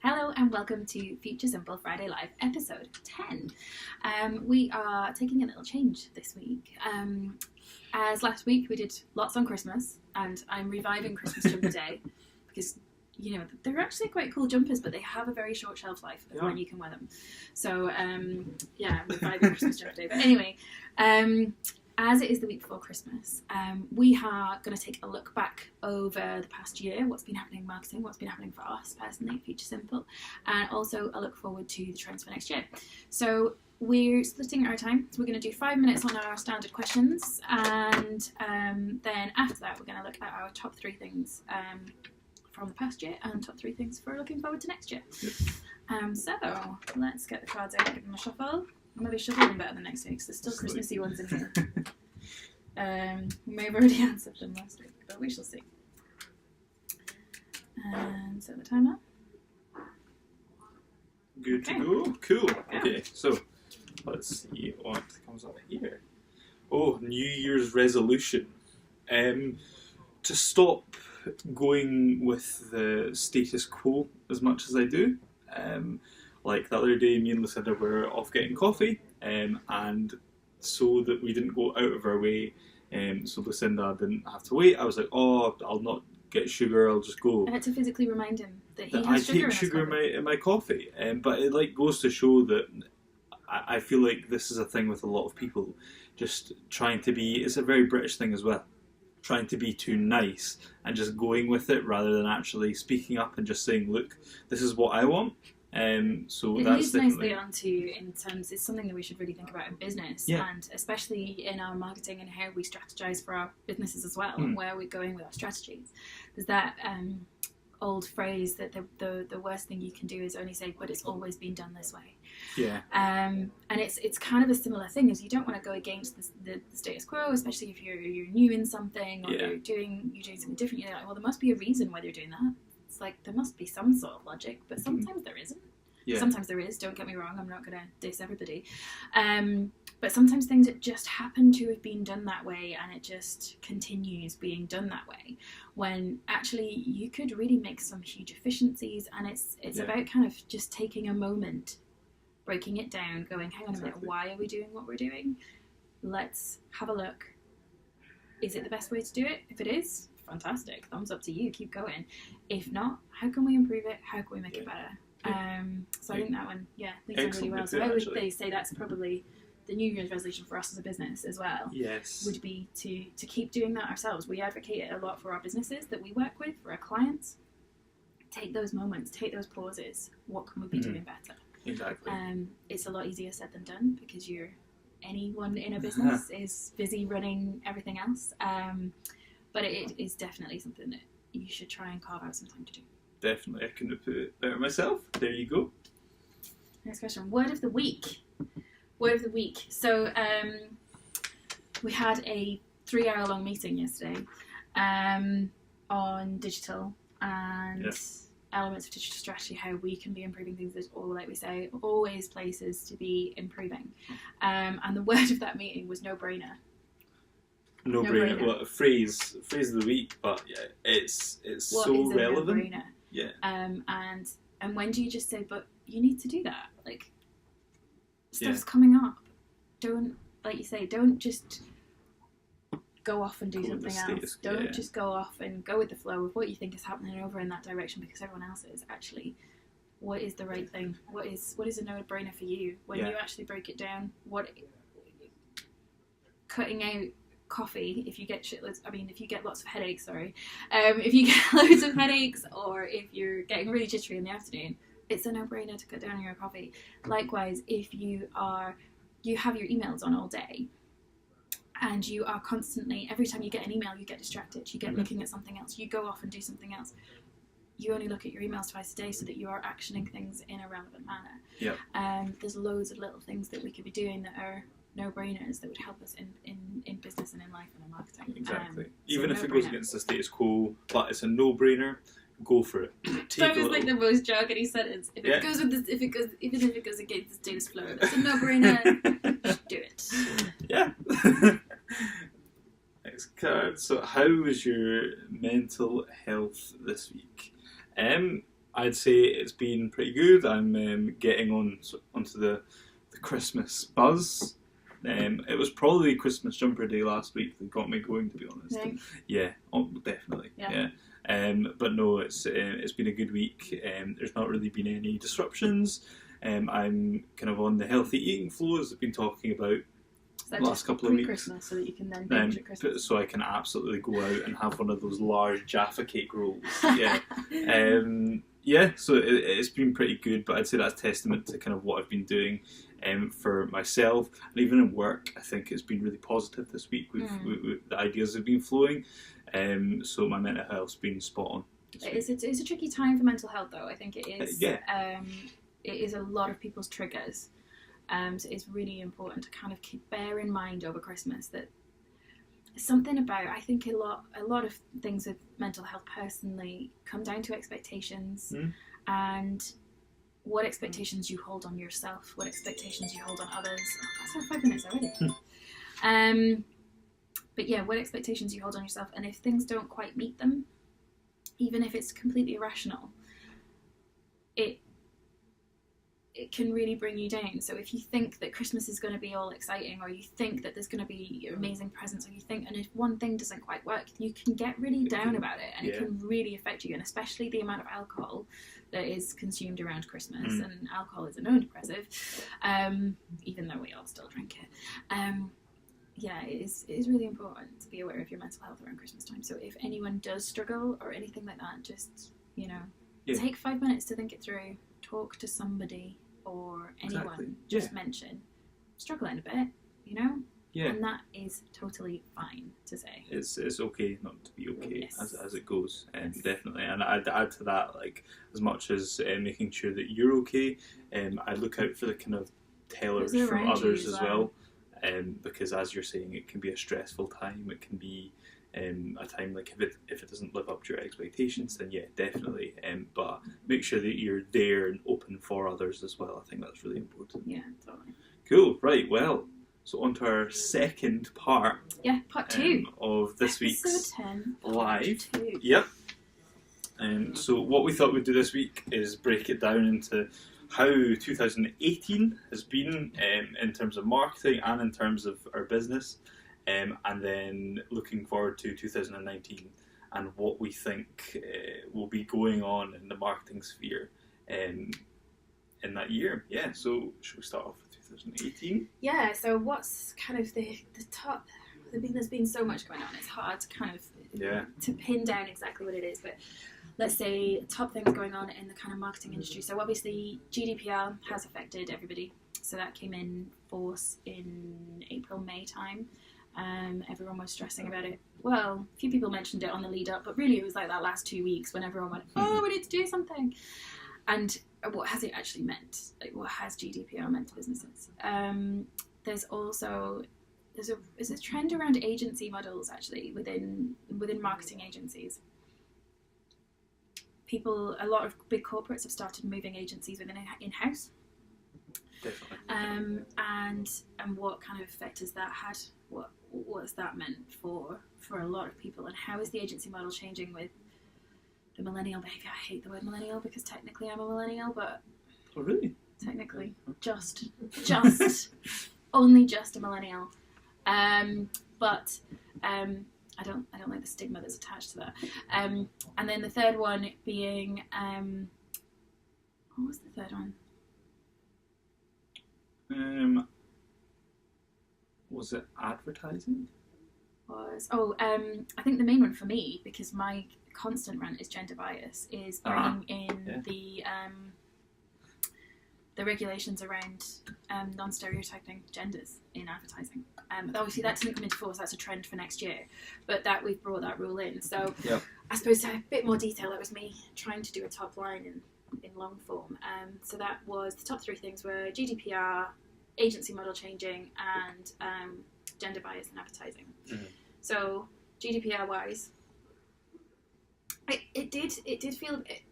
Hello and welcome to Future Simple Friday Live episode 10. We are taking a little change this week. As last week we did lots on Christmas, and I'm reviving Christmas Jumper Day because, you know, they're actually quite cool jumpers, but they have a very short shelf life of when you can wear them. So, I'm reviving Christmas Jumper Day. But anyway, as it is the week before Christmas, we are going to take a look back over the past year, what's been happening in marketing, what's been happening for us personally, Future Simple, and also a look forward to the trends for next year. So we're splitting our time. So we're going to do 5 minutes on our standard questions, and then after that we're going to look at our top 3 things from the past year and top 3 things for looking forward to next year. So let's get the cards out, give them a shuffle. Maybe shuffle them better than next week because there's still Christmassy ones in here. We may have already answered them last week, but we shall see. And set the timer. Good to go. Cool. Okay, so let's see what comes up here. Oh, New Year's resolution. To stop going with the status quo as much as I do. Like the other day, me and Lucinda were off getting coffee, and so that we didn't go out of our way, so Lucinda didn't have to wait. I was like, "Oh, I'll not get sugar. I'll just go." I had to physically remind him that he has I sugar take sugar in my coffee, but it like goes to show that I feel like this is a thing with a lot of people, just trying to be. It's a very British thing as well, trying to be too nice and just going with it rather than actually speaking up and just saying, "Look, this is what I want." So it that's leads nicely on to, in terms, it's something that we should really think about in business, and especially in our marketing and how we strategize for our businesses as well, and where we're going with our strategies. There's that old phrase that the worst thing you can do is only say, "But it's always been done this way." Yeah. And it's kind of a similar thing, as you don't want to go against the status quo, especially if you're new in something, or you're doing something different. You're like, well, there must be a reason why they're doing that. It's like there must be some sort of logic, but sometimes there isn't. Yeah. Sometimes there is, don't get me wrong, I'm not going to diss everybody. But sometimes things that just happen to have been done that way, and it just continues being done that way, when actually you could really make some huge efficiencies. And it's about kind of just taking a moment, breaking it down, going, hang on a minute, why are we doing what we're doing? Let's have a look. Is it the best way to do it? If it is, fantastic, thumbs up to you, keep going. If not, how can we improve it? How can we make it better? So I think that one, leads on really well. So I would say that's probably the New Year's resolution for us as a business as well. Yes. Would be to keep doing that ourselves. We advocate it a lot for our businesses that we work with, for our clients. Take those moments, take those pauses. What can we be doing better? Exactly. It's a lot easier said than done, because anyone in a business is busy running everything else. But it is definitely something that you should try and carve out some time to do. Definitely, I couldn't have put it better myself. There you go. Next question. Word of the week. Word of the week. So we had a 3-hour-long meeting yesterday on digital and elements of digital strategy, how we can be improving things. There's like we say, always places to be improving. And the word of that meeting was no-brainer. No-brainer. Well, a phrase of the week, but it's what so is a relevant. No-brainer? Yeah. And when do you just say, but you need to do that? Like, stuff's coming up. Don't, like you say, don't just go off and do something else. Don't just go off and go with the flow of what you think is happening over in that direction because everyone else is. Actually, what is the right thing? What is a no-brainer for you? When you actually break it down, cutting out coffee, if you get lots of headaches, if you get loads of headaches, or if you're getting really jittery in the afternoon, it's a no-brainer to cut down on your coffee. Likewise, if you have your emails on all day, and you are constantly, every time you get an email, you get distracted, you get looking at something else, you go off and do something else. You only look at your emails twice a day so that you are actioning things in a relevant manner. Yep. There's loads of little things that we could be doing that are no-brainers that would help us in business and in life and in marketing. Exactly. Even if it goes against the status quo, but it's a no-brainer, go for it. That was like the most jargony sentence. If it goes against the status quo, it's a no-brainer. Just do it. Yeah. Next card. So, how was your mental health this week? I'd say it's been pretty good. I'm getting onto the Christmas buzz. It was probably Christmas jumper day last week that got me going, to be honest. Right. Yeah, definitely. Yeah. But no, it's been a good week. There's not really been any disruptions. I'm kind of on the healthy eating flow, as I've been talking about the last couple of weeks. Christmas, so that you can then binge at Christmas. So I can absolutely go out and have one of those large Jaffa cake rolls. Yeah. So it's been pretty good, but I'd say that's testament to kind of what I've been doing for myself, and even in work. I think it's been really positive this week. The ideas have been flowing, so my mental health's been spot on. It's a tricky time for mental health, though. I think it is. It is a lot of people's triggers. So it's really important to kind of bear in mind over Christmas that something about, I think a lot of things with mental health personally come down to expectations and what expectations you hold on yourself, what expectations you hold on others. Oh, that's our 5 minutes already. But yeah, what expectations you hold on yourself, and if things don't quite meet them, even if it's completely irrational, it can really bring you down. So if you think that Christmas is going to be all exciting, or you think that there's going to be amazing presents, and if one thing doesn't quite work, you can get really down about it, and it can really affect you, and especially the amount of alcohol that is consumed around Christmas, and alcohol is a known depressive, even though we all still drink it. It is really important to be aware of your mental health around Christmas time. So if anyone does struggle or anything like that, just, take 5 minutes to think it through, talk to somebody or anyone. Exactly. Just mention struggling a bit, and that is totally fine to say. It's okay not to be okay. Yes. as it goes, Yes. definitely. And I'd add to that, like, as much as making sure that you're okay, I look out for the kind of tellers Those from around you others as as well, because as you're saying, it can be a stressful time. It can be a time, like, if it doesn't live up to your expectations, then yeah, definitely. But make sure that you're there and open for others as well. I think that's really important. Yeah, totally. Cool. Right. Well, so on to our second part. Yeah, part 2 of this week's Episode 10, live. 2. Yep. So what we thought we'd do this week is break it down into how 2018 has been in terms of marketing and in terms of our business, and then looking forward to 2019 and what we think will be going on in the marketing sphere in that year. Yeah, so should we start off with 2018? Yeah, so what's kind of the top? I mean, there's been so much going on. It's hard to kind of to pin down exactly what it is, but let's say top things going on in the kind of marketing industry. So obviously GDPR has affected everybody. So that came in force in April, May time. Everyone was stressing about it. Well, a few people mentioned it on the lead up, but really it was like that last 2 weeks when everyone went, oh, we need to do something. And what has it actually meant? Like, what has GDPR meant to businesses? There's also there's a trend around agency models actually within marketing agencies. A lot of big corporates have started moving agencies within in-house. Definitely. And what kind of effect has that had? What has that meant for a lot of people? And how is the agency model changing with the millennial behaviour? I hate the word millennial because technically I'm a millennial, but oh really? Technically, just only just a millennial. But I don't like the stigma that's attached to that. And then the third one being what was the third one? Was it advertising? I think the main one for me, because my constant rant is gender bias, is bringing in the regulations around non-stereotyping genders in advertising. Obviously that doesn't come into force, that's a trend for next year, but that we've brought that rule in. So I suppose to have a bit more detail, that was me trying to do a top line in long form. So that was, the top 3 things were GDPR, agency model changing, and gender bias in advertising. Mm-hmm. So GDPR wise, it did feel it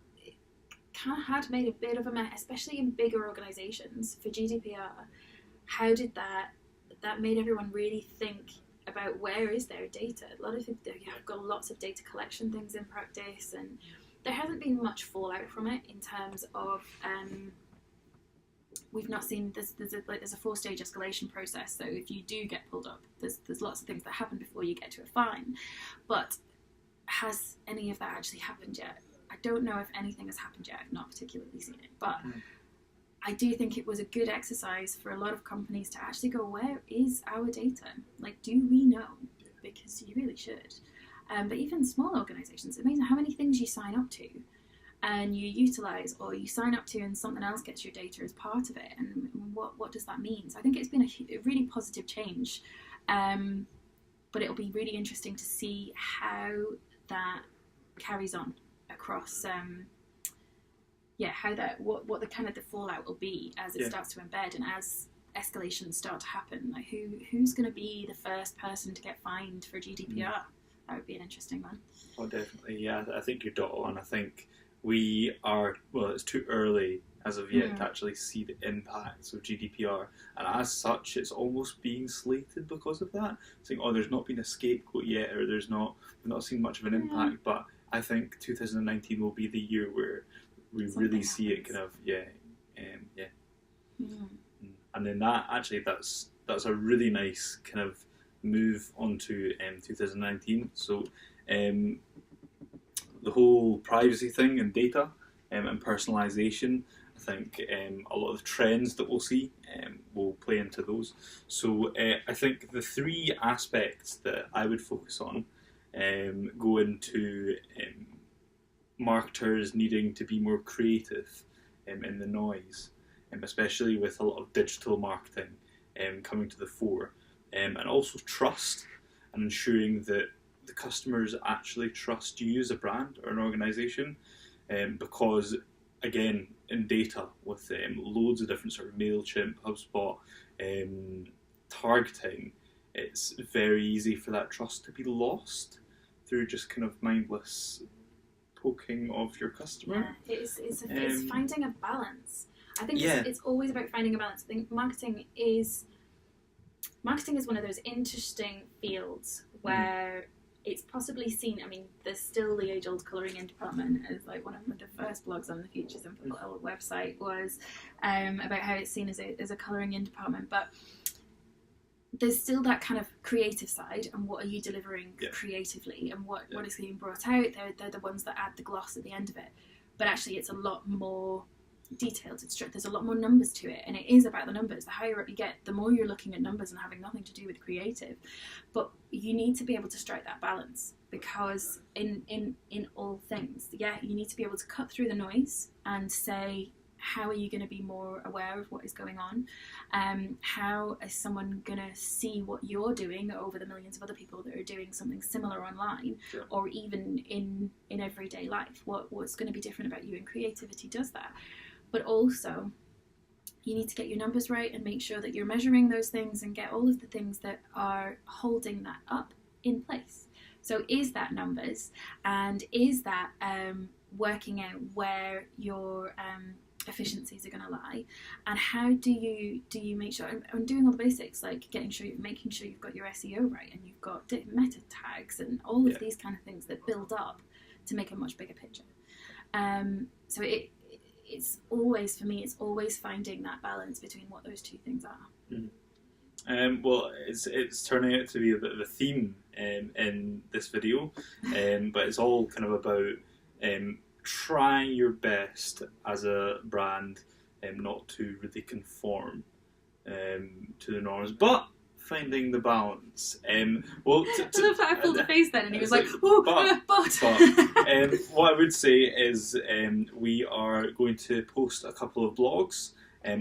kind of had made a bit of a mess, especially in bigger organisations. For GDPR, how did that made everyone really think about where is their data? A lot of you've got lots of data collection things in practice, and there hasn't been much fallout from it in terms of we've not seen there's a 4-stage escalation process. So if you do get pulled up, there's lots of things that happen before you get to a fine. But has any of that actually happened yet? I don't know if anything has happened yet. I've not particularly seen it, but I do think it was a good exercise for a lot of companies to actually go, where is our data? Like, do we know? Because you really should. But even small organisations, it's amazing how many things you sign up to and you utilise, or you sign up to and something else gets your data as part of it. And what does that mean? So I think it's been a really positive change. But it'll be really interesting to see how that carries on across what the kind of the fallout will be as it starts to embed and as escalations start to happen. Like who's going to be the first person to get fined for GDPR? That would be an interesting one. Oh, definitely. Yeah, I think you're dead on. I think we are, well, it's too early as of yet to actually see the impacts of GDPR, and as such it's almost being slated because of that, saying, oh, there's not been a scapegoat yet, or we've not seen much of an impact. But I think 2019 will be the year where we really see it kind of and then that's a really nice kind of move onto 2019. So the whole privacy thing and data and personalisation, I think a lot of the trends that we'll see will play into those. So I think the 3 aspects that I would focus on go into marketers needing to be more creative in the noise, especially with a lot of digital marketing coming to the fore, and also trust and ensuring that the customers actually trust you as a brand or an organisation, because again, in data with loads of different sort of MailChimp, HubSpot, targeting, it's very easy for that trust to be lost through just kind of mindless poking of your customer. Yeah, it's finding a balance. I think it's always about finding a balance. I think marketing is one of those interesting fields where it's possibly seen. I mean, there's still the age-old colouring in department. As like one of the first blogs on the Futures and Football website was about how it's seen as a colouring in department, but there's still that kind of creative side, and what are you delivering creatively, and what is being brought out. They're the ones that add the gloss at the end of it. But actually, it's a lot more detailed. There's a lot more numbers to it, and it is about the numbers. The higher up you get, the more you're looking at numbers and having nothing to do with creative. But you need to be able to strike that balance, because in all things, you need to be able to cut through the noise and say, how are you going to be more aware of what is going on? How is someone going to see what you're doing over the millions of other people that are doing something similar online, or even in everyday life? What's going to be different about you? And creativity does that. But also, you need to get your numbers right and make sure that you're measuring those things and get all of the things that are holding that up in place. So is that numbers, and is that working out where your efficiencies are going to lie, and how do you make sure, and doing all the basics, like making sure you've got your SEO right, and you've got meta tags and all of these kind of things that build up to make a much bigger picture. So it's always, for me, it's always finding that balance between what those two things are. Well, it's turning out to be a bit of a theme in this video, but it's all kind of about trying your best as a brand not to really conform to the norms, but finding the balance. Well, I love how I pulled the face then, and he was like, "Oh, but." What I would say is we are going to post a couple of blogs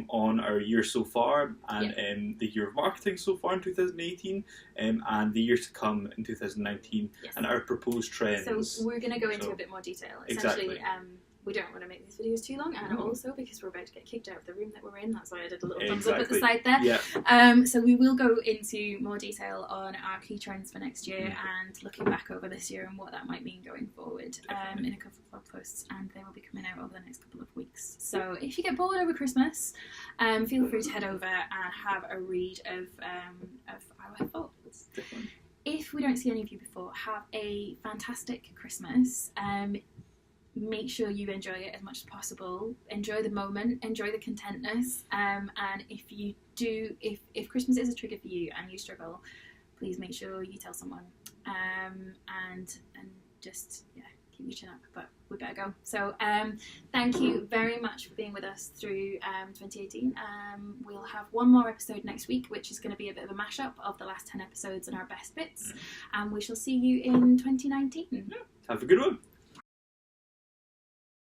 on our year so far, and the year of marketing so far in 2018, and the year to come in 2019, and our proposed trends. So we're going to go into a bit more detail. Essentially, we don't want to make these videos too long, and also because we're about to get kicked out of the room that we're in, that's why I did a little thumbs up at the side there. Yeah. So we will go into more detail on our key trends for next year, and looking back over this year and what that might mean going forward in a couple of blog posts, and they will be coming out over the next couple of weeks. So if you get bored over Christmas, feel free to head over and have a read of our thoughts. If we don't see any of you before, have a fantastic Christmas. make sure you enjoy it as much as possible. Enjoy the moment, enjoy the contentness, and if Christmas is a trigger for you and you struggle, please make sure you tell someone, and just keep your chin up. But we better go. So thank you very much for being with us through 2018. We'll have one more episode next week, which is going to be a bit of a mashup of the last 10 episodes and our best bits, and we shall see you in 2019. Have a good one.